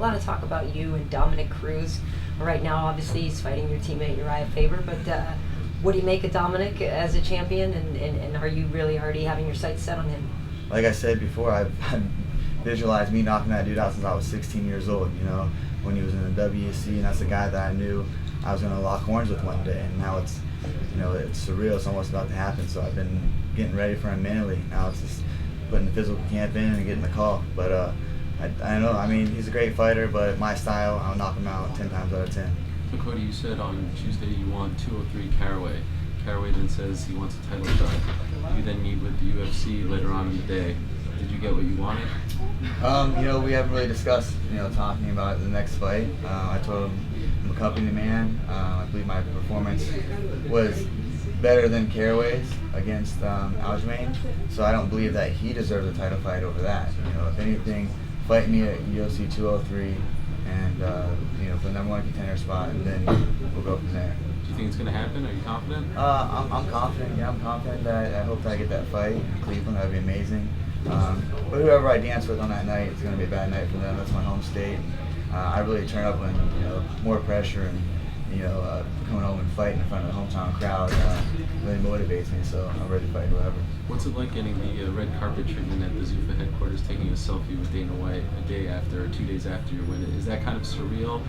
a lot of talk about you and Dominick Cruz. Right now, obviously, he's fighting your teammate Uriah Faber, but what do you make of Dominick as a champion, and are you really already having your sights set on him? Like I said before, I've visualized me knocking that dude out since I was 16 years old, when he was in the WEC, and that's the guy that I knew I was going to lock horns with one day, and now it's surreal. It's almost about to happen, so I've been getting ready for him mentally. Now it's just putting the physical camp in and getting the call. But I don't know. I mean, he's a great fighter, but my style, I'll knock him out 10 times out of 10. So Cody, you said on Tuesday you want 203 Caraway. Caraway then says he wants a title shot. You then meet with the UFC later on in the day. Did you get what you wanted? We haven't really discussed, talking about the next fight. I told him I'm a company man. I believe my performance was better than Caraway's against Aljamain, so I don't believe that he deserves a title fight over that. If anything, fight me at UFC 203 and for the #1 contender spot, and then we'll go from there. Do you think it's going to happen? Are you confident? I'm confident. Yeah, I'm confident that I hope that I get that fight in Cleveland. That would be amazing. But whoever I dance with on that night, it's going to be a bad night for them. That's my home state. I really turn up when more pressure and coming home and fighting in front of the hometown crowd really motivates me. So I'm ready to fight whoever. What's it like getting the red carpet treatment at the Zuffa headquarters, taking a selfie with Dana White a day after or 2 days after your win? Is that kind of surreal?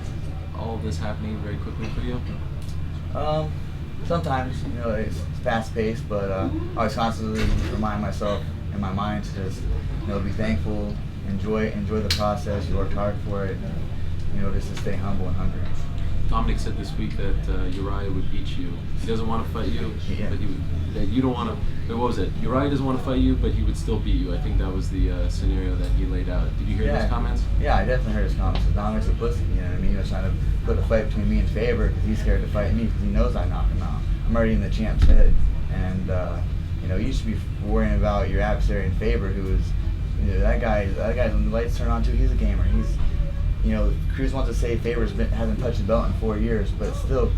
All of this happening very quickly for you? Sometimes, it's fast paced, but I always constantly remind myself in my mind to just, be thankful, enjoy the process. You worked hard for it, and, just to stay humble and hungry. Dominick said this week that Uriah would beat you. He doesn't want to fight you, yeah. But that you don't want to. What was it? Uriah doesn't want to fight you, but he would still beat you. I think that was the scenario that he laid out. Did you hear those comments? Yeah, I definitely heard his comments. Dominick's a pussy, you know what I mean? He was trying to put a fight between me and Faber because he's scared to fight me because he knows I knock him out. I'm already in the champ's head, and you should be worrying about your adversary in Faber, who is, that guy. When the lights turn on too, he's a gamer. Cruz wants to say Faber hasn't touched the belt in 4 years, but still,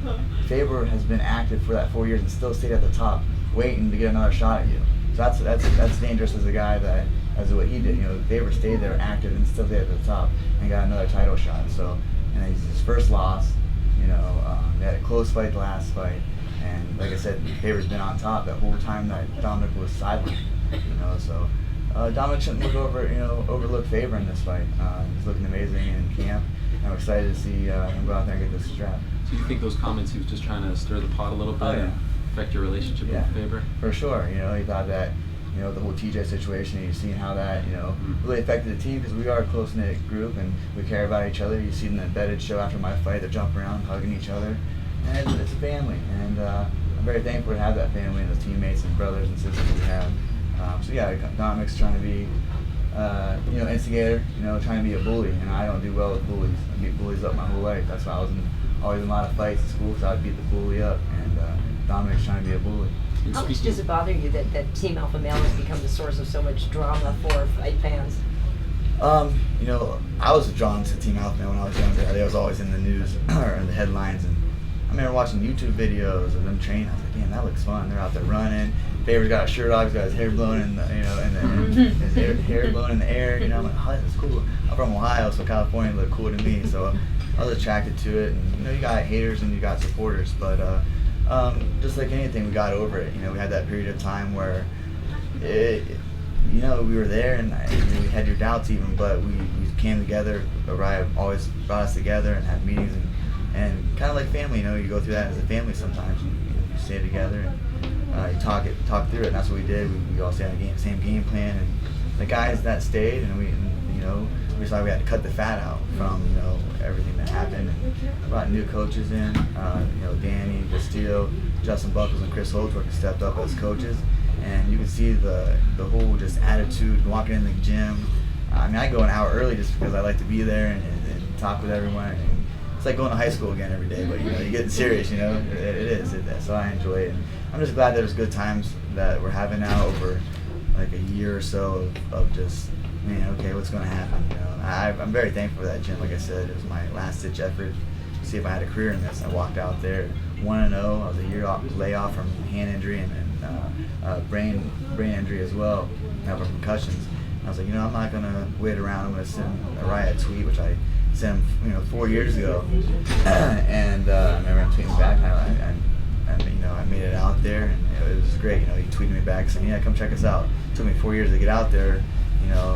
Faber has been active for that 4 years and still stayed at the top, waiting to get another shot at you. So that's dangerous as a guy that, as what he did. Faber stayed there active and still stayed at the top and got another title shot. So, and he's his first loss. They had a close fight the last fight, and like I said, Faber's been on top that whole time that Dominick was silent. So. Dominick shouldn't overlook Faber in this fight. He's looking amazing in camp. I'm excited to see him go out there and get this strap. So you think those comments, he was just trying to stir the pot a little bit and affect your relationship with Faber? For sure. He thought that, the whole TJ situation, you've seen how that, really affected the team because we are a close-knit group and we care about each other. You've seen the embedded show after my fight, they jump around, hugging each other. And it's a family. And I'm very thankful to have that family and the teammates and brothers and sisters we have. Dominick's trying to be, instigator, trying to be a bully, and I don't do well with bullies. I beat bullies up my whole life. That's why I was always in a lot of fights at school, because I'd beat the bully up, and Dominick's trying to be a bully. How much does it bother you that Team Alpha Male has become the source of so much drama for fight fans? I was drawn to Team Alpha Male when I was younger. I was always in the news or in the headlines, and I remember watching YouTube videos of them training. I was like, damn, that looks fun. They're out there running. Faber's got a shirt off. He's got his hair blown in the, his hair blown in the air. I'm like, oh, this is cool. I'm from Ohio, so California looked cool to me. So I was attracted to it. And you got haters and you got supporters, but just like anything, we got over it. We had that period of time where we were there, and we had your doubts even, but we came together. Uriah always brought us together and had meetings and kind of like family. You go through that as a family sometimes. You stay together and you talk through it, and that's what we did. We all stayed on the same game plan, and the guys that stayed, and we decided we had to cut the fat out from everything that happened, and brought new coaches in. Danny Castillo, Justin Buckles, and Chris Holdsworth stepped up as coaches, and you can see the whole just attitude walking in the gym. I go an hour early just because I like to be there and talk with everyone. And it's like going to high school again every day, but you're getting serious. It is. So I enjoy it. And I'm just glad there's good times that we're having now over like a year or so of just, okay, what's going to happen? I'm very thankful for that gym. Like I said, it was my last-ditch effort to see if I had a career in this. I walked out there 1-0. I was a year off layoff from hand injury and brain injury as well, from concussions. I was like, I'm not going to wait around. I'm going to send Uriah a tweet, which I sent him 4 years ago, and I remember him tweeting me back, and I made it out there, and it was great. He tweeted me back saying, "Yeah, come check us out." It took me 4 years to get out there,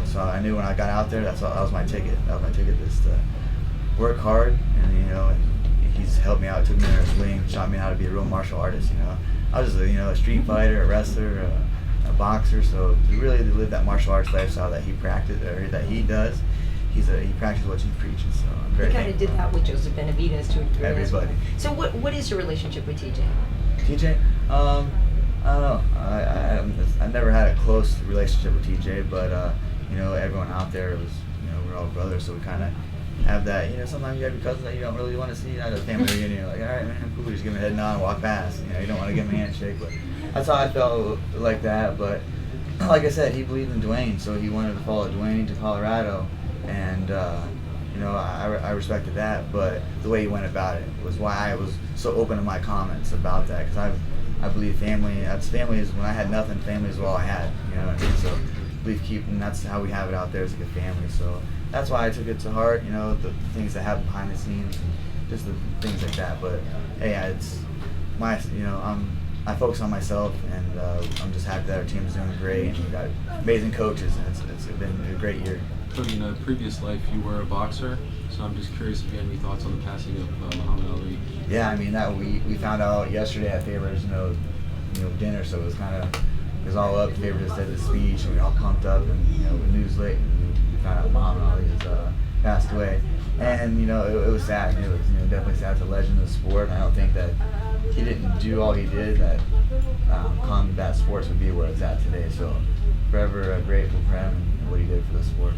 so I knew when I got out there, that was my ticket. That was my ticket, just to work hard, and he's helped me out, took me under his wing, taught me how to be a real martial artist. I was a street fighter, a wrestler, a boxer. So to really live that martial arts lifestyle that he practiced or that he does, he practices what he preaches. So I'm very You kind of did that with Joseph Benavidez to a degree. Everybody. So what is your relationship with TJ? TJ, I don't know. I never had a close relationship with TJ, but everyone out there was, we're all brothers, so we kind of have that. Sometimes you have your cousins that you don't really want to see at a family reunion. You're like, all right, man, cool, just give me a head nod and walk past. You don't want to give him a handshake, but that's how I felt like that. But like I said, he believed in Dwayne, so he wanted to follow Dwayne to Colorado, and I respected that. But the way he went about it was why I was so open to my comments about that, because I believe family. Family is when I had nothing. Family is all I had. So I believe that's how we have it out there as like a family. So that's why I took it to heart. The things that happen behind the scenes, and just the things like that. But hey, it's my. I focus on myself, and I'm just happy that our team is doing great, and we've got amazing coaches, and it's been a great year. Cody, in a previous life, you were a boxer, so I'm just curious if you had any thoughts on the passing of Muhammad Ali. Yeah, that we found out yesterday at Favor's dinner, so it was all up. Favor just did the speech, and we were all pumped up, and the news late, and we found out Muhammad Ali has passed away, and it was sad. It was definitely sad. It's a legend of the sport, and I don't think that he didn't do all he did that combat sports would be where it's at today. So forever grateful for him and what he did for the sport.